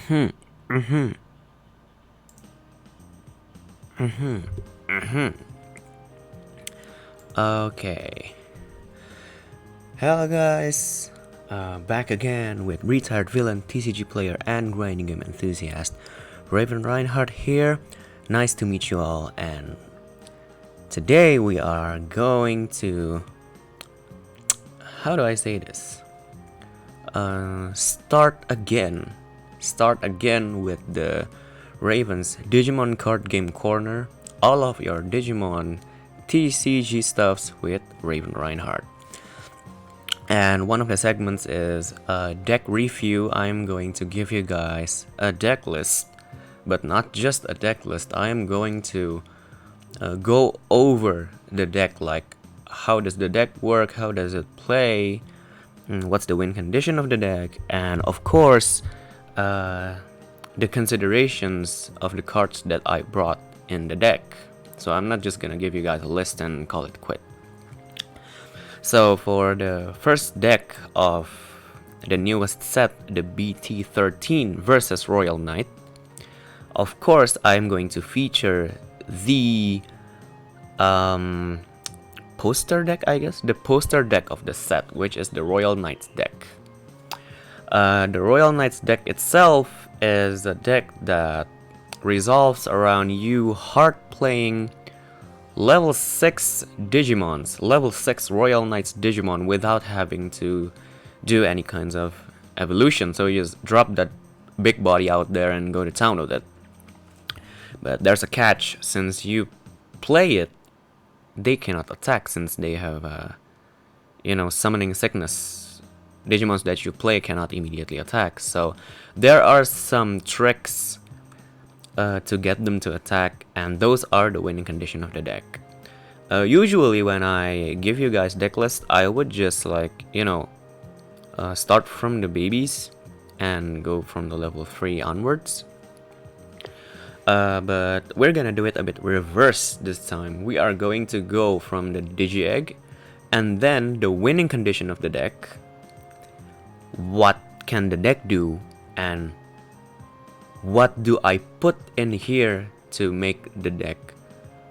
Hmm. Mm-hmm. Mm-hmm. Mm-hmm. Okay. Hello guys. Back again with retired villain, TCG player, and grinding game enthusiast, Raven Reinhardt here. Nice to meet you all, and today we are going to, how do I say this? Start again with the Raven's Digimon card game corner. All of your Digimon TCG stuffs with Raven Reinhardt. And one of the segments is a deck review. I'm going to give you guys a deck list, but not just a deck list. I am going to go over the deck, like how does the deck work, how does it play, what's the win condition of the deck, and of course the considerations of the cards that I brought in the deck. So I'm not just gonna give you guys a list and call it quit. So for the first deck of the newest set, the BT13 versus Royal Knight, of course I'm going to feature the poster deck, I guess, the poster deck of the set, which is the Royal Knights deck. The Royal Knights deck itself is a deck that revolves around you hard playing level 6 Digimons, level 6 Royal Knights Digimon without having to do any kinds of evolution. So you just drop that big body out there and go to town with it. But there's a catch: since you play it, they cannot attack since they have, summoning sickness. Digimons that you play cannot immediately attack. So there are some tricks to get them to attack, and those are the winning condition of the deck. Usually when I give you guys deck list, I would just start from the babies and go from the level 3 onwards. But we're gonna do it a bit reverse this time. We are going to go from the Digi-Egg and then the winning condition of the deck. What can the deck do, and what do I put in here to make the deck,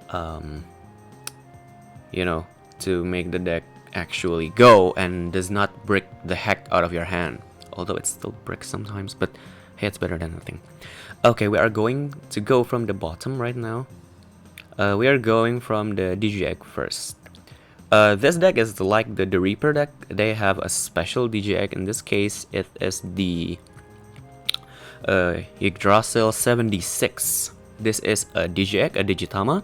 to make the deck actually go and does not brick the heck out of your hand. Although it still bricks sometimes, but hey, it's better than nothing. Okay, we are going to go from the bottom right now. We are going from the Digi-Egg first. This deck is like the Reaper deck. They have a special Digi-Egg. In this case, it is the Yggdrasil 76. This is a Digi-Egg, a Digitama,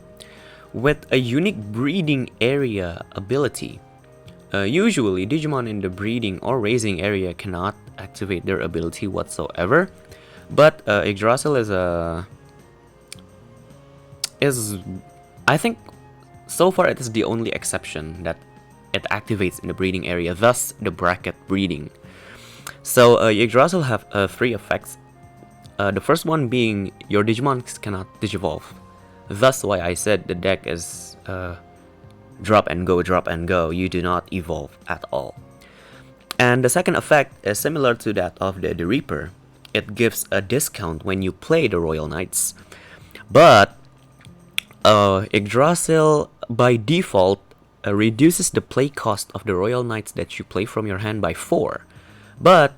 with a unique breeding area ability. Usually, Digimon in the breeding or raising area cannot activate their ability whatsoever, but Yggdrasil is I think so far it is the only exception that it activates in the breeding area, thus the bracket breeding. So Yggdrasil have 3 effects. The first one being your Digimons cannot digivolve. Thus why I said the deck is drop and go. You do not evolve at all. And the second effect is similar to that of the Reaper. It gives a discount when you play the Royal Knights. But Yggdrasil by default reduces the play cost of the Royal Knights that you play from your hand by 4. But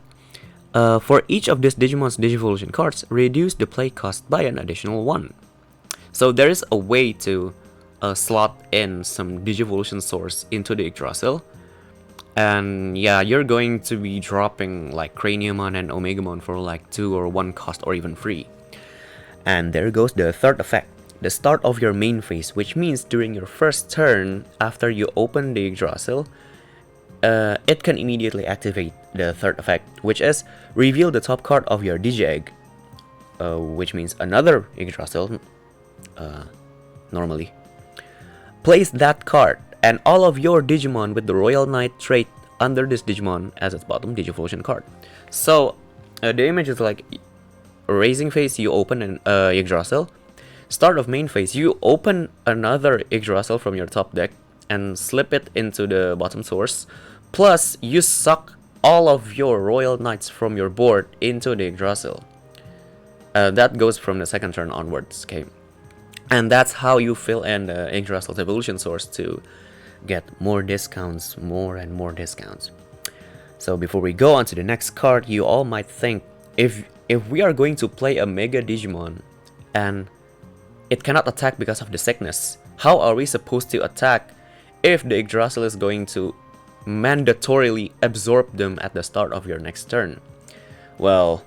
for each of these Digimon's Digivolution cards, reduce the play cost by an additional 1. So there is a way to slot in some Digivolution source into the Yggdrasil. And yeah, you're going to be dropping like Craniumon and Omegamon for like 2 or 1 cost or even free. And there goes the third effect, the start of your main phase, which means during your first turn after you open the Yggdrasil, it can immediately activate the third effect, which is reveal the top card of your Digi-Egg, which means another Yggdrasil, normally. Place that card and all of your Digimon with the Royal Knight trait under this Digimon as its bottom Digivolution card. So the image is like raising phase, you open an Yggdrasil. Start of main phase, you open another Yggdrasil from your top deck and slip it into the bottom source. Plus, you suck all of your Royal Knights from your board into the Yggdrasil. That goes from the second turn onwards, okay? And that's how you fill in the Yggdrasil's evolution source to get more discounts, more and more discounts. So before we go on to the next card, you all might think, if we are going to play a Mega Digimon and it cannot attack because of the sickness, how are we supposed to attack if the Yggdrasil is going to mandatorily absorb them at the start of your next turn? Well,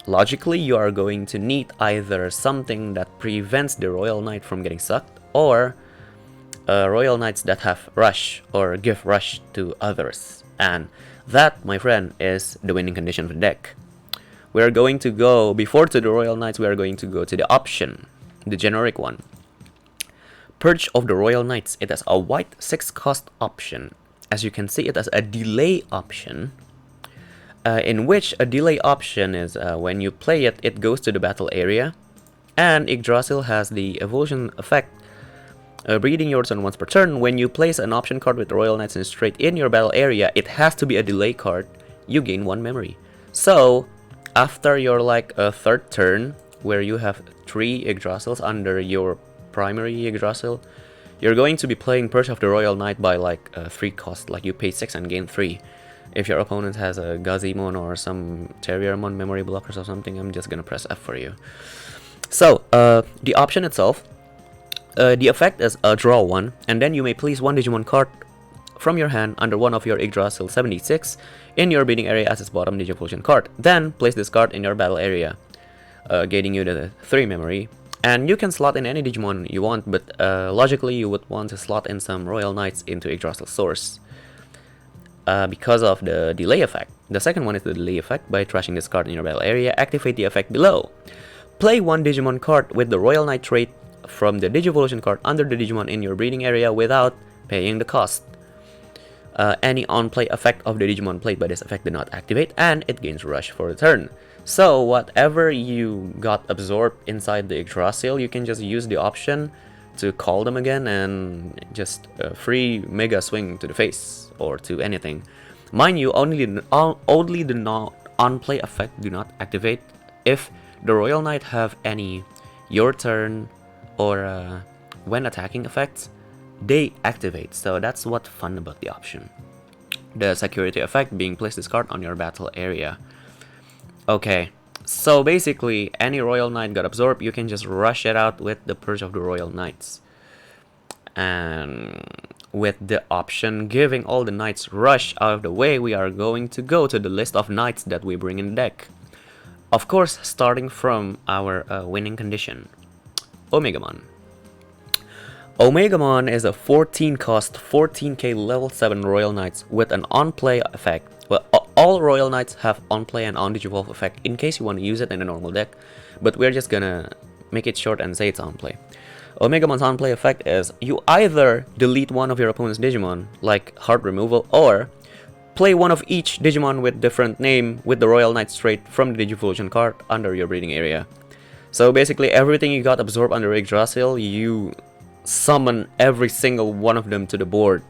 logically you are going to need either something that prevents the Royal Knight from getting sucked, or Royal Knights that have rush or give rush to others. And that, my friend, is the winning condition of the deck. We are going to go, before to the Royal Knights, we are going to go to the option, the generic one. Purge of the Royal Knights. It has a white 6-cost option. As you can see, it has a delay option, in which a delay option is when you play it, it goes to the battle area, and Yggdrasil has the evolution effect, breeding your turn once per turn. When you place an option card with Royal Knights in straight in your battle area, it has to be a delay card. You gain 1 memory. So after your like third turn, where you have 3 Yggdrasils under your primary Yggdrasil, you're going to be playing Purge of the Royal Knight by like 3 cost, like you pay 6 and gain 3. If your opponent has a Gazimon or some Terriermon memory blockers or something, I'm just gonna press F for you. So the option itself, the effect is draw 1, and then you may place 1 Digimon card from your hand under one of your Yggdrasil 76 in your bidding area as its bottom Digivolution card. Then place this card in your battle area, gaining you the 3 memory. And you can slot in any Digimon you want, but logically you would want to slot in some Royal Knights into Yggdrasil source, because of the delay effect. The second one is the delay effect. By trashing this card in your battle area, activate the effect below. Play 1 Digimon card with the Royal Knight trait from the Digivolution card under the Digimon in your breeding area without paying the cost. Any on-play effect of the Digimon played by this effect did not activate, and it gains rush for the turn. So whatever you got absorbed inside the Yggdrasil, you can just use the option to call them again and just free Mega Swing to the face or to anything. Mind you, only the on-play effect do not activate. If the Royal Knight have any your turn or when attacking effects, they activate. So that's what's fun about the option. The security effect being place this card on your battle area. Okay, so basically any Royal Knight got absorbed, you can just rush it out with the Purge of the Royal Knights. And with the option giving all the Knights rush out of the way, we are going to go to the list of Knights that we bring in the deck. Of course, starting from our winning condition, Omegamon. Omegamon is a 14 cost, 14k level 7 Royal Knights with an on-play effect. Well, all Royal Knights have on-play and on-digivolve effect in case you want to use it in a normal deck, but we're just gonna make it short and say it's on-play. Omegamon's on-play effect is you either delete one of your opponent's Digimon, like heart removal, or play one of each Digimon with different name with the Royal Knight trait from the Digivolution card under your breeding area. So basically everything you got absorbed under Yggdrasil, you summon every single one of them to the board,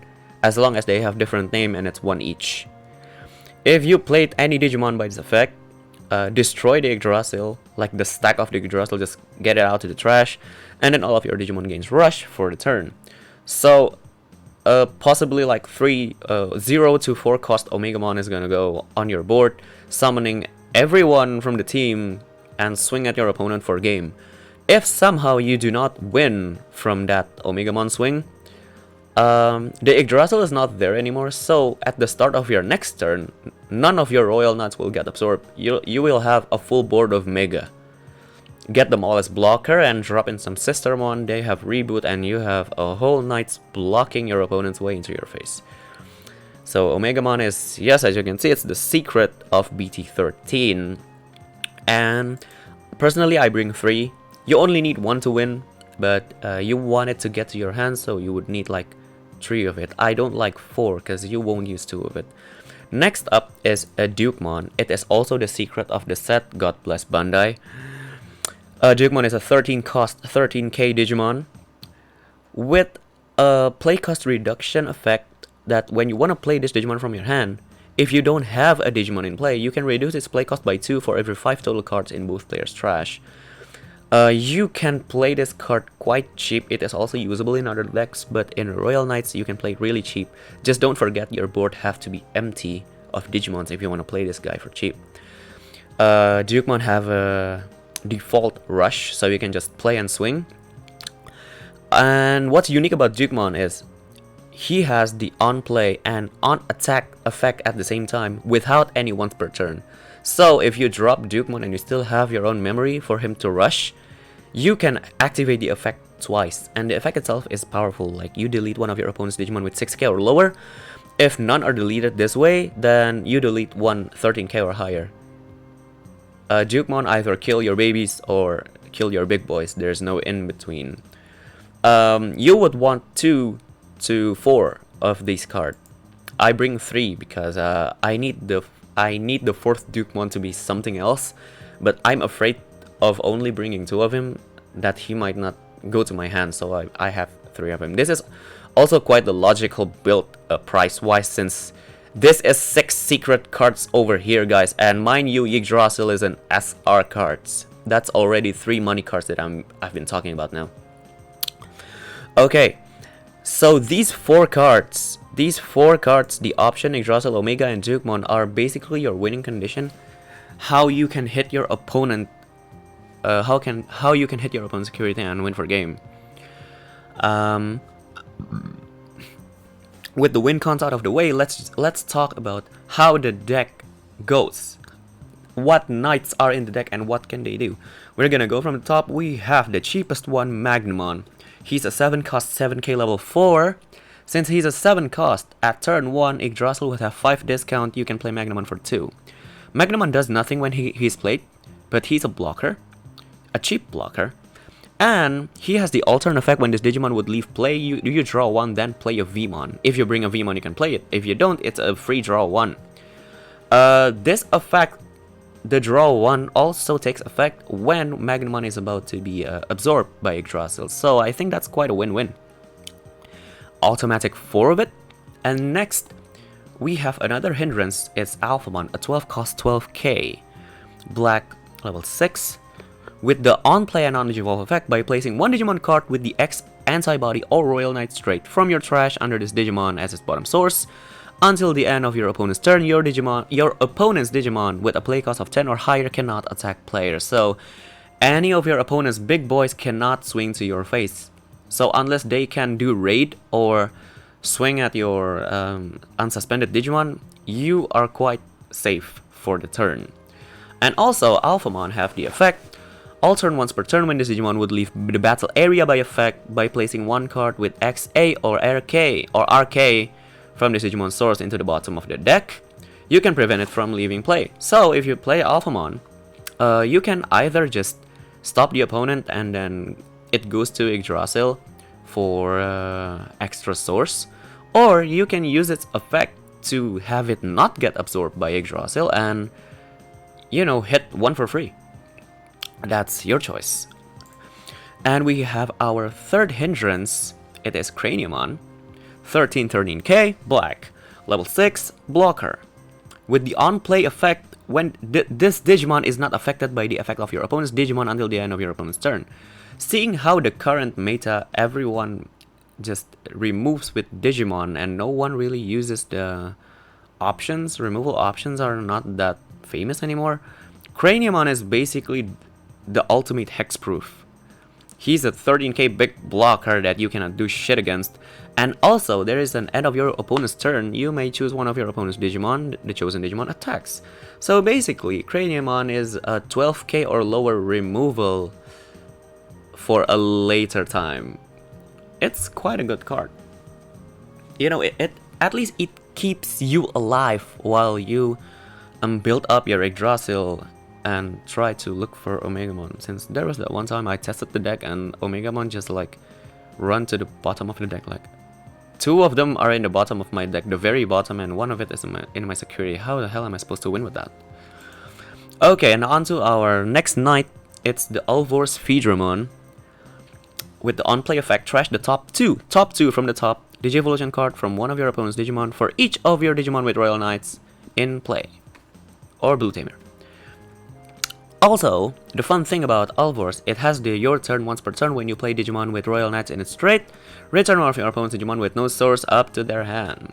as long as they have different name and it's 1 each. If you played any Digimon by this effect, destroy the Yggdrasil, like the stack of the Yggdrasil, just get it out to the trash, and then all of your Digimon gains rush for the turn. So possibly like 0 to 4 cost Omegamon is gonna go on your board, summoning everyone from the team and swing at your opponent for game. If somehow you do not win from that Omegamon swing, the Yggdrasil is not there anymore, so at the start of your next turn, none of your Royal Knights will get absorbed. You will have a full board of Mega. Get them all as blocker and drop in some Sistermon, they have reboot, and you have a whole Knights blocking your opponent's way into your face. So Omegamon is, yes, as you can see, it's the secret of BT13. And personally I bring 3. You only need 1 to win, but you want it to get to your hands, so you would need like 3 of it. I don't like 4 because you won't use 2 of it. Next up is a Dukemon. It is also the secret of the set, God bless Bandai. Dukemon is a 13 cost, 13k Digimon with a play cost reduction effect that when you want to play this Digimon from your hand, if you don't have a Digimon in play, you can reduce its play cost by 2 for every 5 total cards in both players' trash. You can play this card quite cheap. It is also usable in other decks, but in Royal Knights you can play it really cheap. Just don't forget your board have to be empty of Digimons if you want to play this guy for cheap. Dukemon have a default rush, so you can just play and swing. And what's unique about Dukemon is he has the on-play and on-attack effect at the same time without any once per turn. So if you drop Dukemon and you still have your own memory for him to rush, you can activate the effect twice, and the effect itself is powerful. Like, you delete one of your opponent's Digimon with 6k or lower. If none are deleted this way, then you delete one 13k or higher. Dukemon either kill your babies or kill your big boys. There's no in between. You would want 2 to 4 of these cards. I bring 3 because I need the 4th Dukemon to be something else, but I'm afraid of only bringing 2 of him, that he might not go to my hand, so I have 3 of him. This is also quite the logical build price-wise, since this is 6 secret cards over here, guys, and mind you, Yggdrasil is an SR cards. That's already 3 money cards that I've been talking about now. Okay, so these 4 cards, the option, Yggdrasil, Omega, and Dukemon, are basically your winning condition. How you can hit your opponent, how you can hit your opponent's security and win for game. With the win cons out of the way, let's talk about how the deck goes. What knights are in the deck and what can they do. We're gonna go from the top. We have the cheapest one, Magnamon. He's a 7 cost 7k level 4. Since he's a 7 cost, at turn 1, Yggdrasil would have 5 discount. You can play Magnamon for 2. Magnamon does nothing when he's played, but he's a blocker, a cheap blocker, and he has the alternate effect. When this Digimon would leave play, you draw 1, then play a Vmon. If you bring a Vmon, you can play it. If you don't, it's a free draw 1. This effect, the draw 1, also takes effect when Magnamon is about to be absorbed by Yggdrasil, so I think that's quite a win-win. Automatic 4 of it. And next we have another hindrance. It's Alphamon, a 12 cost 12k black level 6 with the on play and on digivolve effect. By placing one Digimon card with the X antibody or Royal Knight straight from your trash under this Digimon as its bottom source, until the end of your opponent's turn, your opponent's Digimon with a play cost of 10 or higher cannot attack players. So any of your opponent's big boys cannot swing to your face. So unless they can do raid or swing at your unsuspended Digimon, you are quite safe for the turn. And also, Alphamon have the effect, altern once per turn when this Digimon would leave the battle area by effect by placing one card with XA or RK from this Digimon source into the bottom of the deck. You can prevent it from leaving play. So if you play Alphamon, you can either just stop the opponent and then it goes to Yggdrasil for extra source, or you can use its effect to have it not get absorbed by Yggdrasil and, you know, hit 1 for free. That's your choice. And we have our third hindrance. It is Craniumon, 13k black, level 6 blocker. With the on-play effect, when this Digimon is not affected by the effect of your opponent's Digimon until the end of your opponent's turn. Seeing how the current meta, everyone just removes with Digimon and no one really uses the options, removal options are not that famous anymore. Craniumon is basically the ultimate hexproof. He's a 13k big blocker that you cannot do shit against. And also, there is an end of your opponent's turn, you may choose one of your opponent's Digimon, the chosen Digimon attacks. So basically, Craniumon is a 12k or lower removal for a later time. It's quite a good card. You know, it at least it keeps you alive while you build up your Yggdrasil and try to look for Omegamon. Since there was that one time I tested the deck and Omegamon just like run to the bottom of the deck. Like 2 of them are in the bottom of my deck, the very bottom, and 1 of it is in my security. How the hell am I supposed to win with that? Okay, and on to our next knight. It's the Ulvor's Feedramon. With the on-play effect, trash the top 2 from the top Digivolution card from one of your opponent's Digimon for each of your Digimon with Royal Knights in play, or Blue Tamer. Also, the fun thing about Alvors, it has the your turn once per turn when you play Digimon with Royal Knights in its straight. Return one of your opponent's Digimon with no source up to their hand.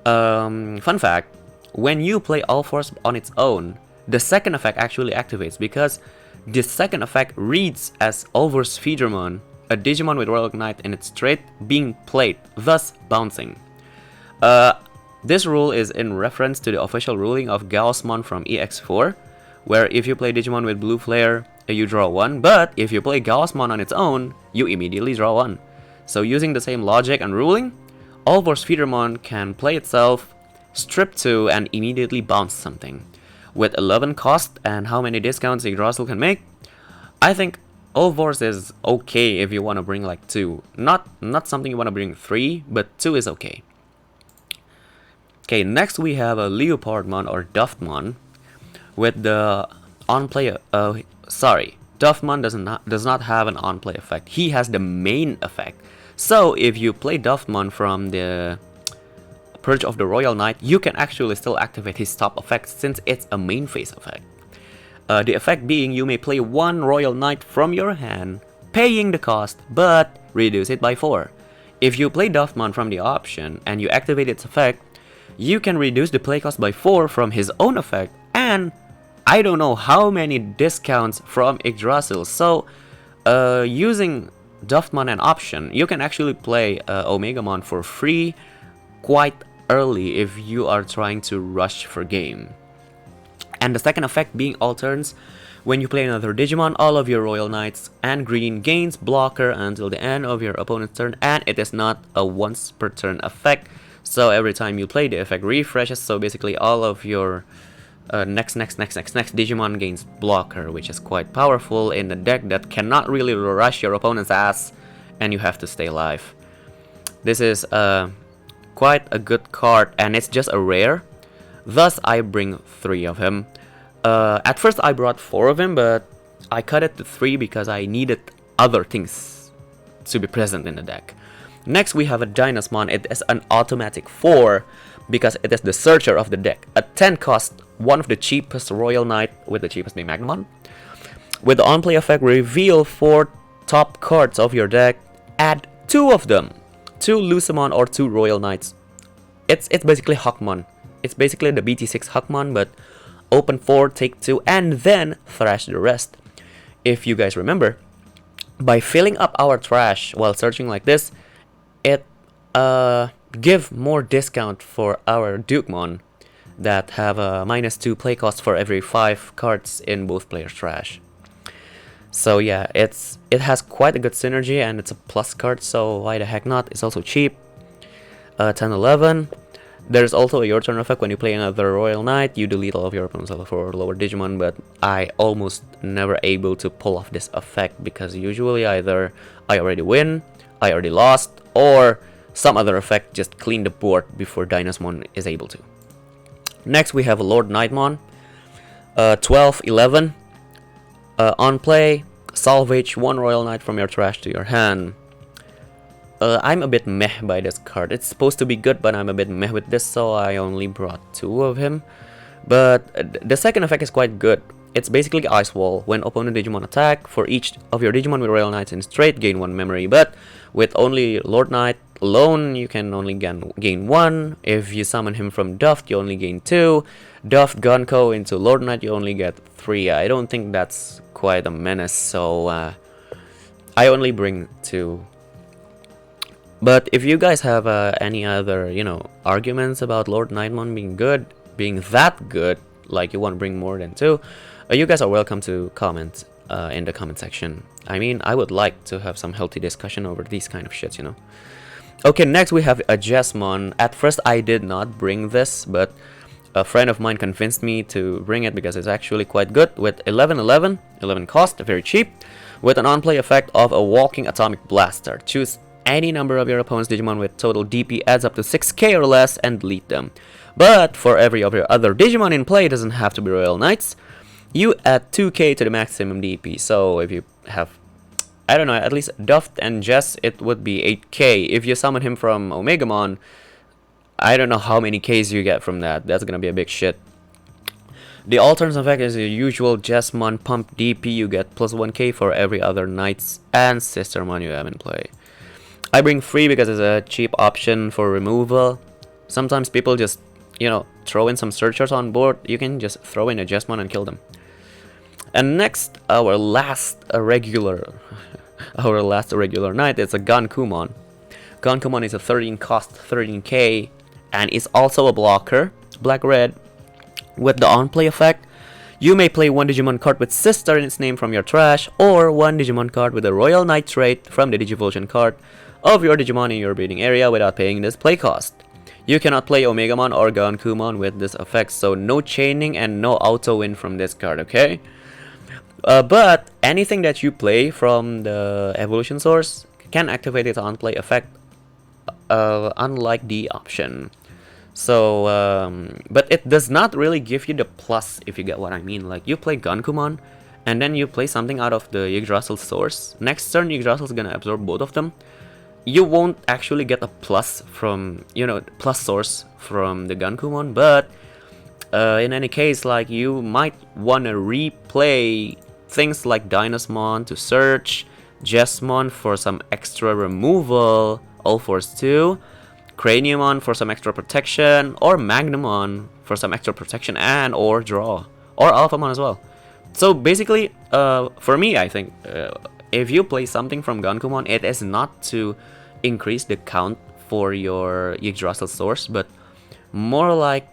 Fun fact, when you play Alvors on its own, the second effect actually activates because the second effect reads as Alvors Feedermon, a Digimon with Royal Knight in its straight, being played, thus bouncing. This rule is in reference to the official ruling of Gaussmon from EX4, where if you play Digimon with Blue Flare, you draw 1, but if you play Gaussmon on its own, you immediately draw 1. So using the same logic and ruling, Alvors Feedermon can play itself, strip 2, and immediately bounce something. With 11 cost and how many discounts Yggdrasil can make, I think Alvors is okay if you want to bring like 2. Not something you want to bring 3, but 2 is okay. Okay, next we have a Leopardmon or Duftmon. With the on-play, Duftmon does not have an on-play effect. He has the main effect. So if you play Duftmon from the Purge of the Royal Knight, you can actually still activate his top effect since it's a main phase effect. The effect being you may play 1 Royal Knight from your hand, paying the cost, but reduce it by 4. If you play Duftmon from the option and you activate its effect, you can reduce the play cost by 4 from his own effect, and I don't know how many discounts from Yggdrasil. So using Duftmon and option, you can actually play Omegamon for free quite early if you are trying to rush for game. And the second effect being all turns, when you play another Digimon, all of your Royal Knights and Green gains blocker until the end of your opponent's turn, and it is not a once per turn effect. So every time you play, the effect refreshes, so basically all of your next Digimon gains blocker, which is quite powerful in a deck that cannot really rush your opponent's ass and you have to stay alive. This is quite a good card, and it's just a rare, thus I bring 3 of him. At first I brought 4 of him, but I cut it to 3 because I needed other things to be present in the deck. Next we have a Dynasmon. It is an automatic 4 because it is the searcher of the deck. A 10 cost, one of the cheapest Royal Knight, with the cheapest being Magnamon. With the on-play effect, reveal 4 top cards of your deck, add 2 of them, 2 Lucemon or 2 Royal Knights. It's basically Hawkmon. It's basically the BT6 Hawkmon, but open 4, take 2, and then thrash the rest. If you guys remember, by filling up our trash while searching like this, it give more discount for our Dukemon that have a -2 play cost for every 5 cards in both players' trash. So yeah, it has quite a good synergy, and it's a plus card, so why the heck not? It's also cheap. 10-11. There's also a your turn effect. When you play another Royal Knight, you delete all of your opponent's level 4 or lower Digimon, but I almost never able to pull off this effect because usually either I already win, I already lost, or some other effect just clean the board before Dynasmon is able to. Next we have Lord Nightmon. 12-11. On play, salvage 1 Royal Knight from your trash to your hand. I'm a bit meh by this card. It's supposed to be good, but I'm a bit meh with this, so I only brought 2 of him. But the second effect is quite good. It's basically Ice Wall. When opponent Digimon attack, for each of your Digimon with Royal Knights in straight, gain 1 memory. But with only Lord Knight alone, you can only gain 1. If you summon him from Duft, you only gain 2. Duft Gunko into Lord Knight, you only get 3. I don't think that's quite a menace, so I only bring 2. But if you guys have any other, arguments about Lord Nightmon being that good, like you want to bring more than 2, you guys are welcome to comment in the comment section. I mean, I would like to have some healthy discussion over these kind of shits, Okay, next we have a Jesmon. At first I did not bring this, but a friend of mine convinced me to bring it because it's actually quite good. With 11 cost, very cheap, with an on-play effect of a walking atomic blaster. Choose any number of your opponent's Digimon with total DP adds up to 6k or less and delete them. But for every of your other Digimon in play, it doesn't have to be Royal Knights, you add 2k to the maximum DP. So if you have, I don't know, at least Duft and Jess, it would be 8k. If you summon him from Omegamon, I don't know how many Ks you get from that. That's gonna be a big shit. The alternate effect is the usual Jesmon pump DP. You get plus 1k for every other Knights and Sistermon you have in play. I bring 3 because it's a cheap option for removal. Sometimes people just, you know, throw in some searchers on board. You can just throw in a Jesmon and kill them. And next, our last regular Knight is a Gankumon. Gankumon is a 13 cost, 13k, and is also a blocker, black-red. With the on-play effect, you may play one Digimon card with Sister in its name from your trash, or one Digimon card with a Royal Knight trait from the Digivolution card of your Digimon in your breeding area without paying this play cost. You cannot play Omegamon or Gankumon with this effect, so no chaining and no auto-win from this card, okay? But anything that you play from the evolution source can activate its on-play effect, unlike the option. So, but it does not really give you the plus, if you get what I mean. Like, you play Gankumon, and then you play something out of the Yggdrasil source. Next turn, Yggdrasil is gonna absorb both of them. You won't actually get a plus from, you know, plus source from the Gankumon, but in any case, like, you might wanna replay things like Dynasmon to search, Jesmon for some extra removal, Allforce 2, Craniumon for some extra protection, or Magnumon for some extra protection and or draw, or Alphamon as well. So basically, for me, I think if you play something from Gankumon, it is not to increase the count for your Yggdrasil source, but more like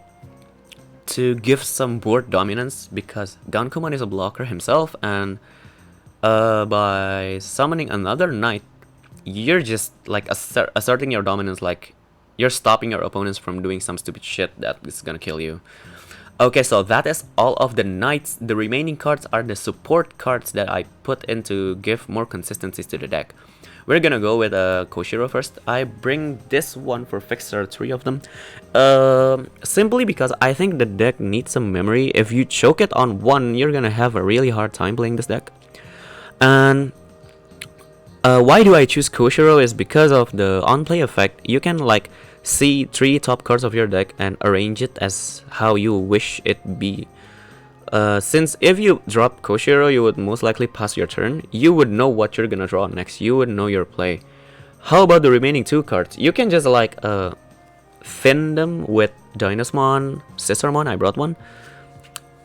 to give some board dominance, because Gankumon is a blocker himself, and by summoning another Knight, you're just like asserting your dominance, like you're stopping your opponents from doing some stupid shit that is gonna kill you. Okay, so that is all of the Knights. The remaining cards are the support cards that I put in to give more consistency to the deck. We're gonna go with Koshiro first. I bring this one for Fixer, 3 of them. Simply because I think the deck needs some memory. If you choke it on 1, you're gonna have a really hard time playing this deck. And why do I choose Koshiro is because of the on-play effect. You can like see 3 top cards of your deck and arrange it as how you wish it be. Since if you drop Koshiro, you would most likely pass your turn. You would know what you're gonna draw next. You would know your play. How about the remaining 2 cards? You can just like thin them with Dynasmon, Sistermon. I brought one.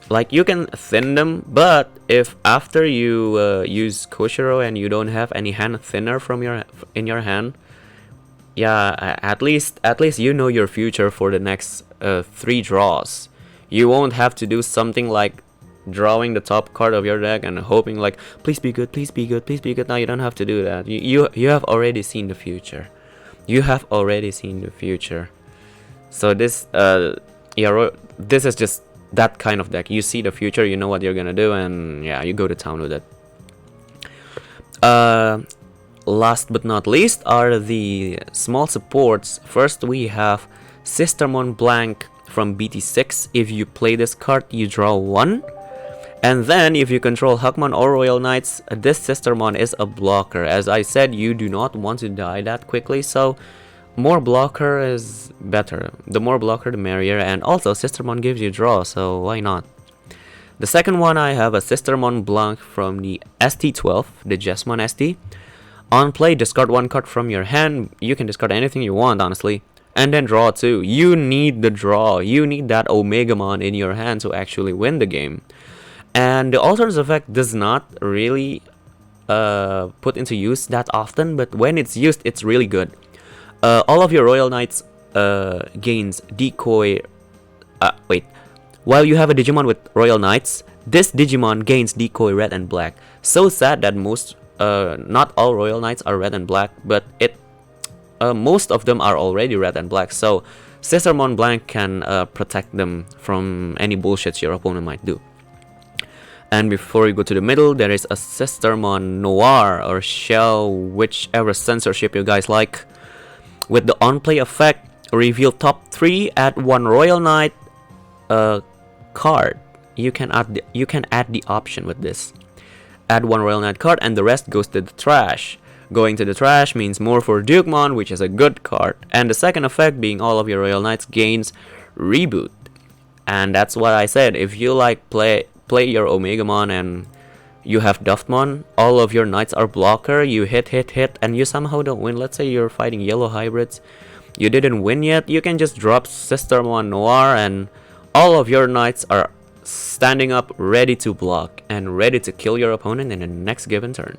Like, you can thin them, but if after you use Koshiro and you don't have any hand thinner from in your hand, yeah, at least you know your future for the next 3 draws. You won't have to do something like drawing the top card of your deck and hoping like, please be good, please be good, please be good. Now you don't have to do that. You have already seen the future. You have already seen the future. So this yeah, this is just that kind of deck. You see the future, you know what you're gonna do, and yeah, you go to town with it. Last but not least are the small supports. First we have Sistermon Blank from BT6. If you play this card, you draw 1. And then if you control Hakmon or Royal Knights, this Sistermon is a blocker. As I said, you do not want to die that quickly, so more blocker is better. The more blocker, the merrier. And also Sistermon gives you draw, so why not? The second one, I have a Sistermon Blanc from the ST12, the Jesmon ST. On play, discard 1 card from your hand. You can discard anything you want, honestly. And then draw 2. You need the draw. You need that Omegamon in your hand to actually win the game. And the alternate effect does not really put into use that often, but when it's used, it's really good. All of your Royal Knights gains decoy. While you have a Digimon with Royal Knights, this Digimon gains decoy red and black. So sad that not all Royal Knights are red and black, but most of them are already red and black. So Sistermon Blank can protect them from any bullshit your opponent might do. And before we go to the middle, there is a Sistermon Noir or Shell, whichever censorship you guys like. With the on-play effect, reveal top 3, add 1 Royal Knight card. You can add the option with this. Add 1 Royal Knight card and the rest goes to the trash. Going to the trash means more for Dukemon, which is a good card. And the second effect being all of your Royal Knights gains reboot. And that's what I said. If you like play your Omegamon and you have Duftmon, all of your Knights are blocker, you hit, and you somehow don't win. Let's say you're fighting yellow hybrids, you didn't win yet, you can just drop Sistermon Noir and all of your Knights are standing up ready to block and ready to kill your opponent in the next given turn.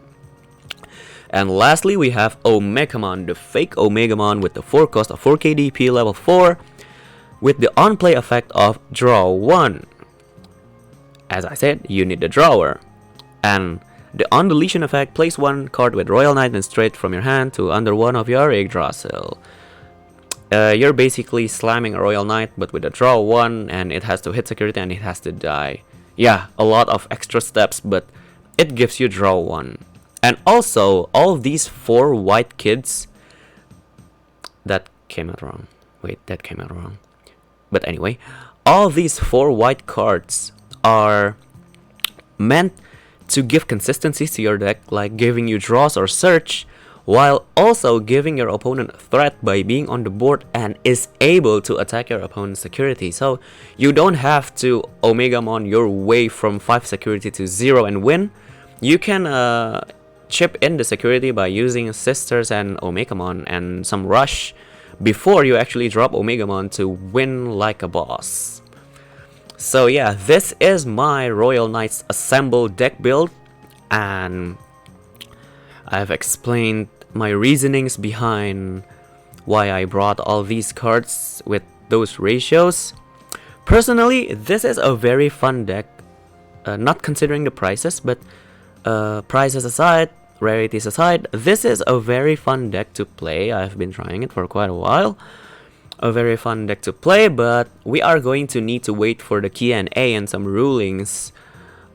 And lastly, we have Omegamon, the fake Omegamon with the 4 cost of 4 KDP level 4 with the on-play effect of draw 1. As I said, you need the drawer. And the on-deletion effect, place 1 card with Royal Knight and straight from your hand to under one of your Yggdrasil. You're basically slamming a Royal Knight but with a draw 1 and it has to hit security and it has to die. Yeah, a lot of extra steps, but it gives you draw 1. And also, all these 4 white kids... That came out wrong. Wait, that came out wrong. But anyway, all these 4 white cards are meant to give consistency to your deck, like giving you draws or search, while also giving your opponent a threat by being on the board and is able to attack your opponent's security. So you don't have to Omegamon your way from 5 security to 0 and win. You can chip in the security by using Sisters and Omegamon and some rush before you actually drop Omegamon to win like a boss. So yeah, this is my Royal Knights assembled deck build, and I've explained my reasonings behind why I brought all these cards with those ratios. Personally, this is a very fun deck, not considering the prices, but prices aside, rarities aside, this is a very fun deck to play. I've been trying it for quite a while. A very fun deck to play, but we are going to need to wait for the Q&A and some rulings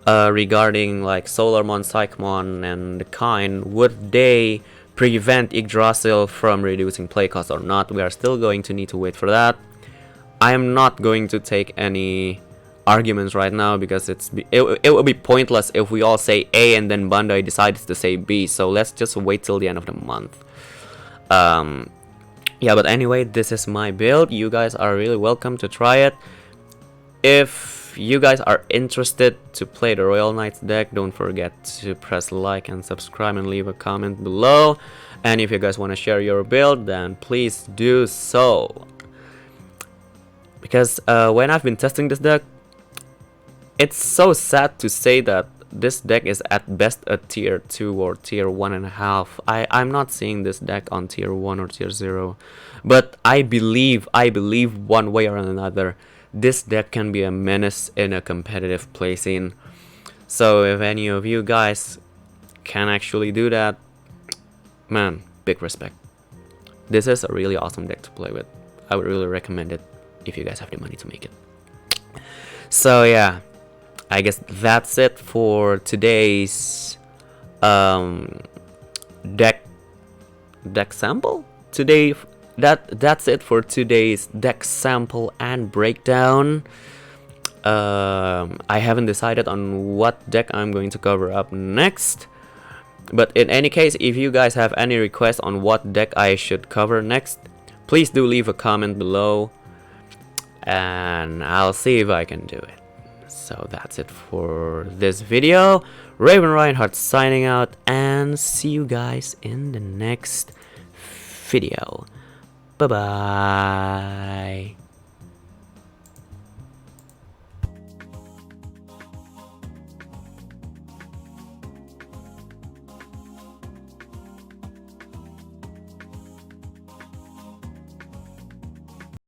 regarding like Solarmon, Psychmon, and the kind. Would they prevent Yggdrasil from reducing play cost or not? We are still going to need to wait for that. I am not going to take any arguments right now because it will be pointless if we all say A and then Bandai decides to say B. So let's just wait till the end of the month. Yeah, but anyway, this is my build. You guys are really welcome to try it. If you guys are interested to play the Royal Knights deck, don't forget to press like and subscribe and leave a comment below. And if you guys want to share your build, then please do so. Because when I've been testing this deck, it's so sad to say that this deck is at best a tier 2 or tier 1.5. I'm not seeing this deck on tier 1 or tier 0, but I believe one way or another this deck can be a menace in a competitive play scene. So if any of you guys can actually do that, man, big respect. This is a really awesome deck to play with. I would really recommend it if you guys have the money to make it. So yeah, I guess that's it for today's deck sample. That's it for today's deck sample and breakdown. I haven't decided on what deck I'm going to cover up next, but in any case, if you guys have any requests on what deck I should cover next, please do leave a comment below and I'll see if I can do it. So that's it for this video. Raven Reinhardt signing out, and see you guys in the next video. Bye bye.